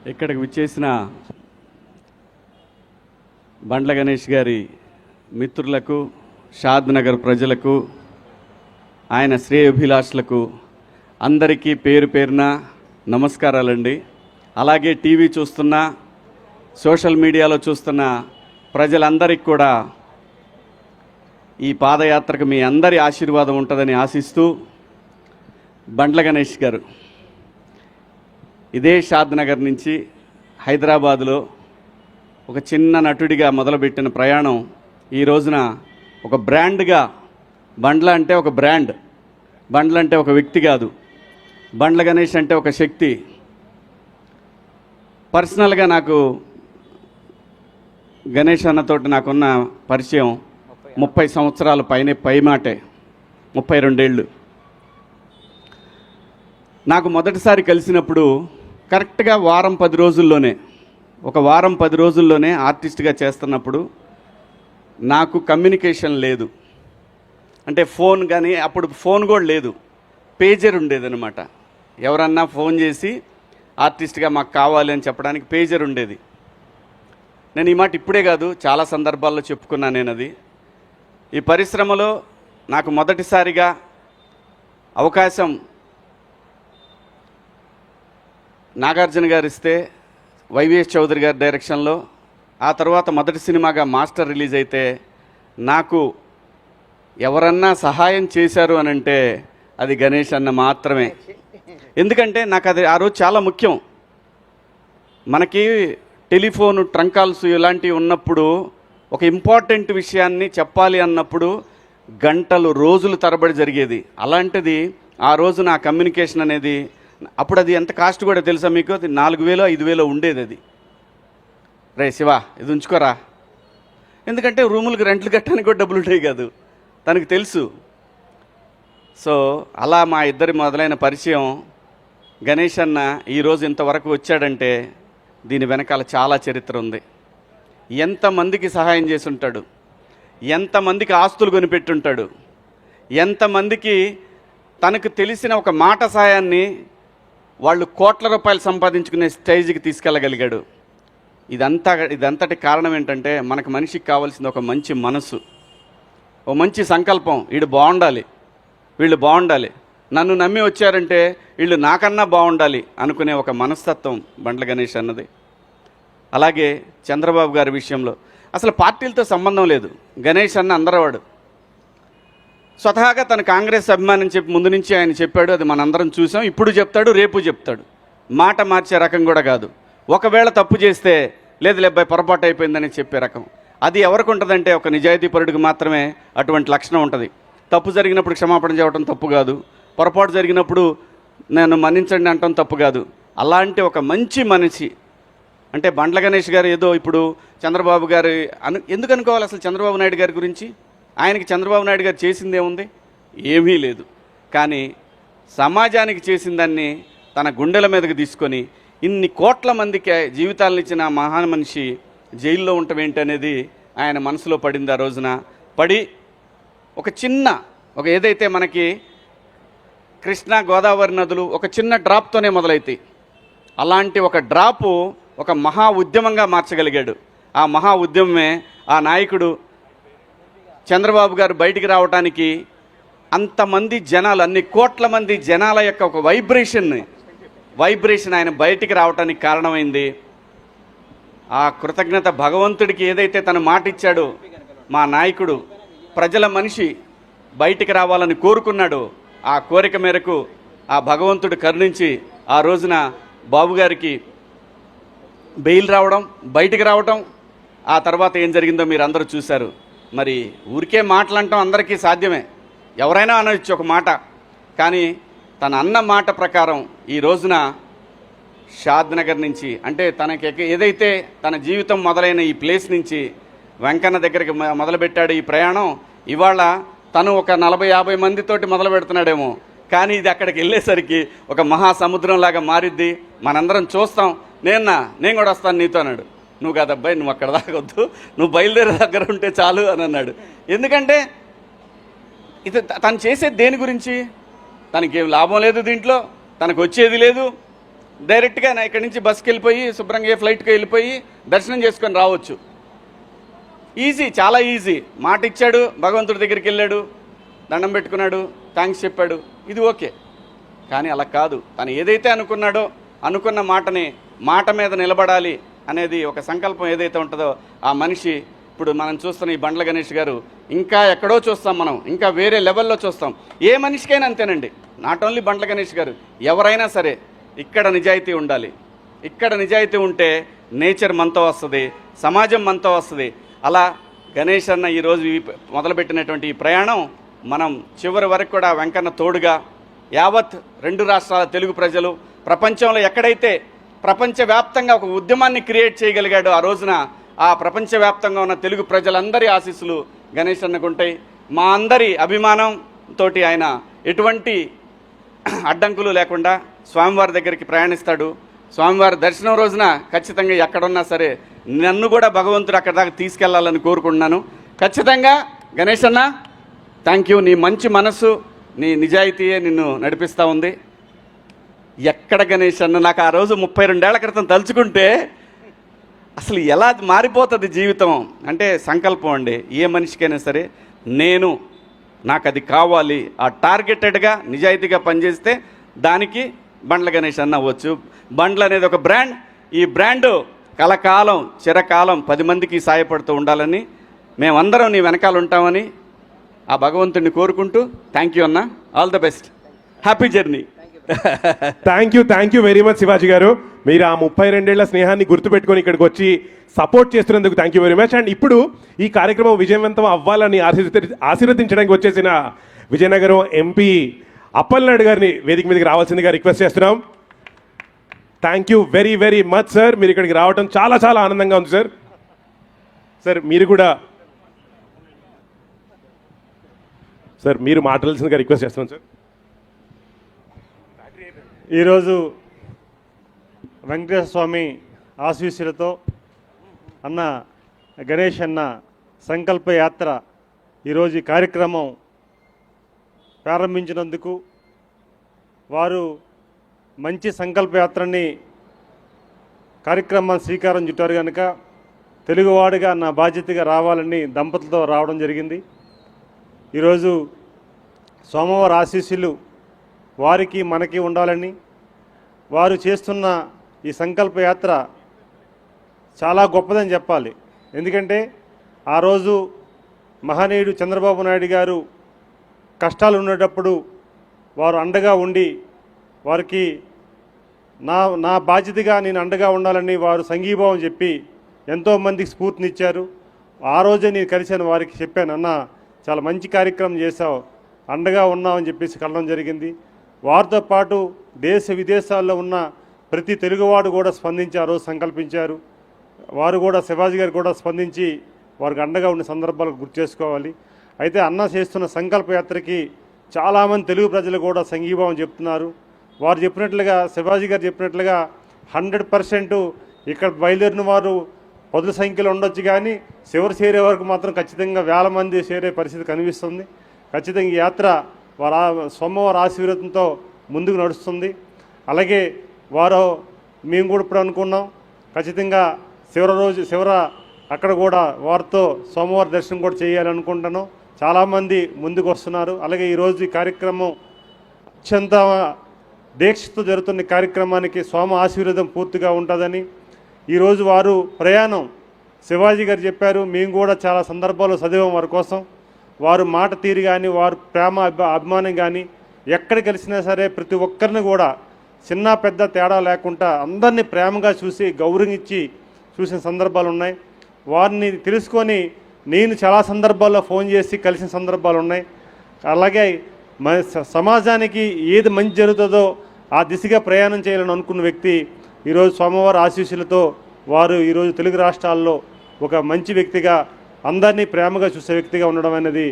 ఇక్కడికి విచ్చేసిన బండ్ల గణేష్ గారి మిత్రులకు, షాద్ నగర్ ప్రజలకు, ఆయన శ్రేయోభిలాషులకు అందరికీ పేరు పేరున నమస్కారాలండి. అలాగే టీవీ చూస్తున్న, సోషల్ మీడియాలో చూస్తున్న ప్రజలందరికీ కూడా ఈ పాదయాత్రకు మీ అందరి ఆశీర్వాదం ఉంటుందని ఆశిస్తూ, బండ్ల గణేష్ గారు ఇదే షాద్ నగర్ నుంచి హైదరాబాదులో ఒక చిన్న నటుడిగా మొదలుపెట్టిన ప్రయాణం ఈ రోజున ఒక బ్రాండ్గా, బండ్ల అంటే ఒక బ్రాండ్, బండ్ల అంటే ఒక వ్యక్తి కాదు, బండ్ల గణేష్ అంటే ఒక శక్తి. పర్సనల్గా నాకు గణేష్ అన్నతోటి నాకున్న పరిచయం 30 సంవత్సరాల పైమాటే, 32 ఏళ్ళు. నాకు మొదటిసారి కలిసినప్పుడు కరెక్ట్గా వారం 10 రోజుల్లోనే ఆర్టిస్ట్గా చేస్తున్నప్పుడు నాకు కమ్యూనికేషన్ లేదు. అంటే ఫోన్ కానీ, అప్పుడు ఫోన్ కూడా లేదు, పేజర్ ఉండేదన్నమాట. ఎవరన్నా ఫోన్ చేసి ఆర్టిస్ట్గా మాకు కావాలి అని చెప్పడానికి పేజర్ ఉండేది. నేను ఈ మాట ఇప్పుడే కాదు, చాలా సందర్భాల్లో చెప్పుకున్నాను నేను. అది ఈ పరిశ్రమలో నాకు మొదటిసారిగా అవకాశం నాగార్జున గారు ఇస్తే, వైవిఎస్ చౌదరి గారి డైరెక్షన్లో, ఆ తర్వాత మొదటి సినిమాగా మాస్టర్ రిలీజ్ అయితే నాకు ఎవరన్నా సహాయం చేశారు అని అంటే అది గణేష్ అన్న మాత్రమే. ఎందుకంటే నాకు అది ఆ రోజు చాలా ముఖ్యం. మనకి టెలిఫోను, ట్రంక్ కాల్స్ ఇలాంటివి ఉన్నప్పుడు ఒక ఇంపార్టెంట్ విషయాన్ని చెప్పాలి అన్నప్పుడు గంటలు, రోజులు తరబడి జరిగేది. అలాంటిది ఆ రోజు నా కమ్యూనికేషన్ అనేది, అప్పుడు అది ఎంత కాస్ట్ కూడా తెలుసా మీకు? అది 4000 5000 ఉండేది. అది రే శివ ఇది ఉంచుకోరా, ఎందుకంటే రూములకు రెంట్లు కట్టడానికి కూడా డబ్బులు ఉంటాయి కాదు, తనకు తెలుసు. సో అలా మా ఇద్దరి మొదలైన పరిచయం. గణేష్ అన్న ఈరోజు ఇంతవరకు వచ్చాడంటే దీని వెనకాల చాలా చరిత్ర ఉంది. ఎంతమందికి సహాయం చేసి ఉంటాడు, ఎంతమందికి ఆస్తులు కొనిపెట్టుంటాడు, ఎంతమందికి తనకు తెలిసిన ఒక మాట సహాయాన్ని వాళ్ళు కోట్ల రూపాయలు సంపాదించుకునే స్టేజ్కి తీసుకెళ్ళగలిగాడు. ఇదంతటి కారణం ఏంటంటే మనకు మనిషికి కావాల్సింది ఒక మంచి మనసు, ఒక మంచి సంకల్పం. వీడు బాగుండాలి, వీళ్ళు బాగుండాలి, నన్ను నమ్మి వచ్చారంటే వీళ్ళు నాకన్నా బాగుండాలి అనుకునే ఒక మనస్తత్వం బండ్ల గణేష్ అన్నది. అలాగే చంద్రబాబు గారి విషయంలో అసలు పార్టీలతో సంబంధం లేదు. గణేష్ అన్న అందరవాడు. స్వతహాగా తన కాంగ్రెస్ అభిమానం చెప్పి ముందు నుంచి ఆయన చెప్పాడు, అది మనందరం చూసాం. ఇప్పుడు చెప్తాడు, రేపు చెప్తాడు. మాట మార్చే రకం కూడా కాదు. ఒకవేళ తప్పు చేస్తే లేదు లేబ్బాయి పొరపాటు అయిపోయిందని చెప్పే రకం. అది ఎవరికి ఉంటుందంటే ఒక నిజాయితీపరుడికి మాత్రమే అటువంటి లక్షణం ఉంటుంది. తప్పు జరిగినప్పుడు క్షమాపణ చెప్పడం తప్పు కాదు, పొరపాటు జరిగినప్పుడు నేను మన్నించండి అంటాం తప్పు కాదు. అలాంటి ఒక మంచి మనిషి అంటే బండ్ల గణేష్ గారు. ఏదో ఇప్పుడు చంద్రబాబు గారు ఎందుకు అనుకోవాలి అసలు చంద్రబాబు నాయుడు గారి గురించి? ఆయనకి చంద్రబాబు నాయుడు గారు చేసిందేముంది? ఏమీ లేదు. కానీ సమాజానికి చేసిన దాన్ని తన గుండెల మీదకి తీసుకొని ఇన్ని కోట్ల మందికి జీవితాలను ఇచ్చిన మహాన్ మనిషి జైల్లో ఉండటం ఏంటనేది ఆయన మనసులో పడింది. ఆ రోజున పడి ఒక ఏదైతే మనకి కృష్ణా గోదావరి నదులు ఒక చిన్న డ్రాప్తోనే మొదలవుతాయి, అలాంటి ఒక డ్రాపు ఒక మహా ఉద్యమంగా మార్చగలిగాడు. ఆ మహా ఉద్యమమే ఆ నాయకుడు చంద్రబాబు గారు బయటికి రావడానికి అంతమంది జనాలు, అన్ని కోట్ల మంది జనాల యొక్క ఒక వైబ్రేషన్ ఆయన బయటికి రావడానికి కారణమైంది. ఆ కృతజ్ఞత భగవంతుడికి ఏదైతే తను మాట ఇచ్చాడో, మా నాయకుడు ప్రజల మనిషి బయటికి రావాలని కోరుకున్నాడు. ఆ కోరిక మేరకు ఆ భగవంతుడు కరుణించి ఆ రోజున బాబు గారికి బెయిల్ రావడం, బయటికి రావడం. ఆ తర్వాత ఏం జరిగిందో మీరు అందరూ చూశారు. మరి ఊరికే మాటలంటాం అందరికీ సాధ్యమే, ఎవరైనా అనవచ్చు ఒక మాట. కానీ తన అన్న మాట ప్రకారం ఈ రోజున షాద్ నగర్ నుంచి, అంటే తనకి ఏదైతే తన జీవితం మొదలైన ఈ ప్లేస్ నుంచి వెంకన్న దగ్గరికి మొదలుపెట్టాడు ఈ ప్రయాణం. ఇవాళ తను ఒక 40-50 మందితోటి మొదలు పెడుతున్నాడేమో, కానీ ఇది అక్కడికి వెళ్ళేసరికి ఒక మహాసముద్రంలాగా మారిద్ది. మనందరం చూస్తాం. నేను కూడా వస్తాను నీతో అన్నాడు. నువ్వు కాదబ్బాయి, నువ్వు అక్కడ దాకొద్దు, నువ్వు బయలుదేరే దగ్గర ఉంటే చాలు అని అన్నాడు. ఎందుకంటే ఇది తను చేసేది దేని గురించి? తనకేం లాభం లేదు, దీంట్లో తనకు వచ్చేది లేదు. డైరెక్ట్గా నా ఇక్కడి నుంచి బస్కి వెళ్ళిపోయి శుభ్రంగా ఫ్లైట్కి వెళ్ళిపోయి దర్శనం చేసుకొని రావచ్చు. ఈజీ, చాలా ఈజీ. మాట ఇచ్చాడు, భగవంతుడి దగ్గరికి వెళ్ళాడు, దండం పెట్టుకున్నాడు, థ్యాంక్స్ చెప్పాడు, ఇది ఓకే. కానీ అలా కాదు. తను ఏదైతే అనుకున్నాడో అనుకున్న మాటని మాట మీద నిలబడాలి అనేది ఒక సంకల్పం ఏదైతే ఉంటుందో ఆ మనిషి ఇప్పుడు మనం చూస్తున్న ఈ బండ్ల గణేష్ గారు ఇంకా ఎక్కడో చూస్తాం, మనం ఇంకా వేరే లెవెల్లో చూస్తాం. ఏ మనిషికైనా అంతేనండి, నాట్ ఓన్లీ బండ్ల గణేష్ గారు, ఎవరైనా సరే ఇక్కడ నిజాయితీ ఉండాలి. ఇక్కడ నిజాయితీ ఉంటే నేచర్ మనతో వస్తుంది, సమాజం మనతో వస్తుంది. అలా గణేష్ అన్న ఈరోజు మొదలుపెట్టినటువంటి ఈ ప్రయాణం మనం చివరి వరకు కూడా వెంకన్న తోడుగా యావత్ 2 రాష్ట్రాల తెలుగు ప్రజలు ప్రపంచంలో ఎక్కడైతే ప్రపంచవ్యాప్తంగా ఒక ఉద్యమాన్ని క్రియేట్ చేయగలిగాడో ఆ రోజున ఆ ప్రపంచవ్యాప్తంగా ఉన్న తెలుగు ప్రజలందరి ఆశీస్సులు గణేష్ అన్నకుంటాయి. మా అందరి అభిమానంతో ఆయన ఎటువంటి అడ్డంకులు లేకుండా స్వామివారి దగ్గరికి ప్రయాణిస్తాడు. స్వామివారి దర్శనం రోజున ఖచ్చితంగా ఎక్కడున్నా సరే నన్ను కూడా భగవంతుడు అక్కడ దాకా తీసుకెళ్లాలని కోరుకుంటున్నాను. ఖచ్చితంగా గణేష్ అన్న థ్యాంక్ యూ. నీ మంచి మనస్సు, నీ నిజాయితీయే నిన్ను నడిపిస్తూ ఉంది. ఎక్కడ గణేష్ అన్న నాకు ఆ రోజు 32 ఏళ్ల క్రితం తలుచుకుంటే అసలు ఎలా మారిపోతుంది జీవితం అంటే సంకల్పం అండి. ఏ మనిషికైనా సరే నాకు అది కావాలి, ఆ టార్గెటెడ్గా నిజాయితీగా పనిచేస్తే దానికి బండ్ల గణేష్ అన్న అవ్వచ్చు. బండ్లు అనేది ఒక బ్రాండ్. ఈ బ్రాండు కలకాలం చిరకాలం 10 మందికి సాయపడుతూ ఉండాలని మేమందరం నీ వెనకాల ఉంటామని ఆ భగవంతుడిని కోరుకుంటూ థ్యాంక్ యూ అన్న. All the best, happy journey. Thank you very much Shivaji గారు. మీరు ఆ 32 ఏళ్ల స్నేహాన్ని గుర్తుపెట్టుకొని ఇక్కడికి వచ్చి సపోర్ట్ చేస్తున్నందుకు thank you very much. And ఇప్పుడు ఈ కార్యక్రమం విజయవంతం అవ్వాలని ఆశీర్వదించడానికి వచ్చేసిన విజయనగరం ఎంపీ అప్పలనాయుడు గారిని వేదిక మీదకి రావాల్సిందిగా రిక్వెస్ట్ చేస్తున్నాం. Thank you very very much sir. మీరు ఇక్కడికి రావడం చాలా చాలా ఆనందంగా ఉంది సార్. సార్ మీరు మాట్లాడాల్సిందిగా రిక్వెస్ట్ చేస్తున్నాం సార్. ఈరోజు వెంకటేశ్వర స్వామి ఆశీస్సులతో అన్న గణేష్ అన్న సంకల్ప యాత్ర ఈరోజు ఈ కార్యక్రమం ప్రారంభించినందుకు, వారు మంచి సంకల్ప యాత్రని కార్యక్రమాన్ని శ్రీకారం చుట్టారు కనుక తెలుగువాడిగా నా బాధ్యతగా రావాలని దంపతులతో రావడం జరిగింది. ఈరోజు సోమవారం ఆశీస్సులు వారికి మనకి ఉండాలని, వారు చేస్తున్న ఈ సంకల్ప యాత్ర చాలా గొప్పదని చెప్పాలి. ఎందుకంటే ఆ రోజు మహనీయుడు చంద్రబాబు నాయుడు గారు కష్టాలు ఉండేటప్పుడు వారు అండగా ఉండి వారికి నా బాధ్యతగా నేను అండగా ఉండాలని వారు సంఘీభావం చెప్పి ఎంతోమందికి స్ఫూర్తినిచ్చారు. ఆ రోజే నేను కలిశాను, వారికి చెప్పాను, అన్న చాలా మంచి కార్యక్రమం చేశావు, అండగా ఉన్నామని చెప్పేసి కలవడం జరిగింది. వారితో పాటు దేశ విదేశాల్లో ఉన్న ప్రతి తెలుగువాడు కూడా స్పందించి ఆ రోజు సంకల్పించారు. వారు కూడా శివాజీ గారు కూడా స్పందించి వారికి అండగా ఉన్న సందర్భాలు గుర్తు చేసుకోవాలి. అయితే అన్న చేస్తున్న సంకల్ప యాత్రకి చాలామంది తెలుగు ప్రజలు కూడా సంఘీభావం చెప్తున్నారు. వారు చెప్పినట్లుగా, శివాజీ గారు చెప్పినట్లుగా 100% ఇక్కడ బయలుదేరిన వారు 10 సంఖ్యలో ఉండొచ్చు, కానీ చివరి చేరే వరకు మాత్రం ఖచ్చితంగా వేల మంది చేరే పరిస్థితి కనిపిస్తుంది. ఖచ్చితంగా ఈ యాత్ర సోమవారం ఆశీర్వాదంతో ముందుకు నడుస్తుంది. అలాగే మేము కూడా ఇప్పుడు అనుకున్నాం, ఖచ్చితంగా చివర అక్కడ కూడా వారితో సోమవారం దర్శనం కూడా చేయాలనుకుంటున్నాం. చాలామంది ముందుకు వస్తున్నారు. అలాగే ఈరోజు ఈ కార్యక్రమం అత్యంత దీక్షతో జరుగుతున్న కార్యక్రమానికి స్వామి ఆశీర్వాదం పూర్తిగా ఉంటుందని, ఈరోజు వారు ప్రయాణం శివాజీ గారు చెప్పారు, మేము కూడా చాలా సందర్భాల్లో చదివాం వారి కోసం. వారు మాట తీరు కానీ, వారు ప్రేమ అభిమానం కానీ, ఎక్కడ కలిసినా సరే ప్రతి ఒక్కరిని కూడా చిన్న పెద్ద తేడా లేకుండా అందరినీ ప్రేమగా చూసి గౌరవించి చూసిన సందర్భాలు ఉన్నాయి. వారిని తెలుసుకొని నేను చాలా సందర్భాల్లో ఫోన్ చేసి కలిసిన సందర్భాలు ఉన్నాయి. అలాగే సమాజానికి ఏది మంచి జరుగుతుందో ఆ దిశగా ప్రయాణం చేయాలని అనుకున్న వ్యక్తి ఈరోజు సోమవారం ఆశీస్సులతో వారు ఈరోజు తెలుగు రాష్ట్రాల్లో ఒక మంచి వ్యక్తిగా, అందరినీ ప్రేమగా చూసే వ్యక్తిగా ఉండడం అనేది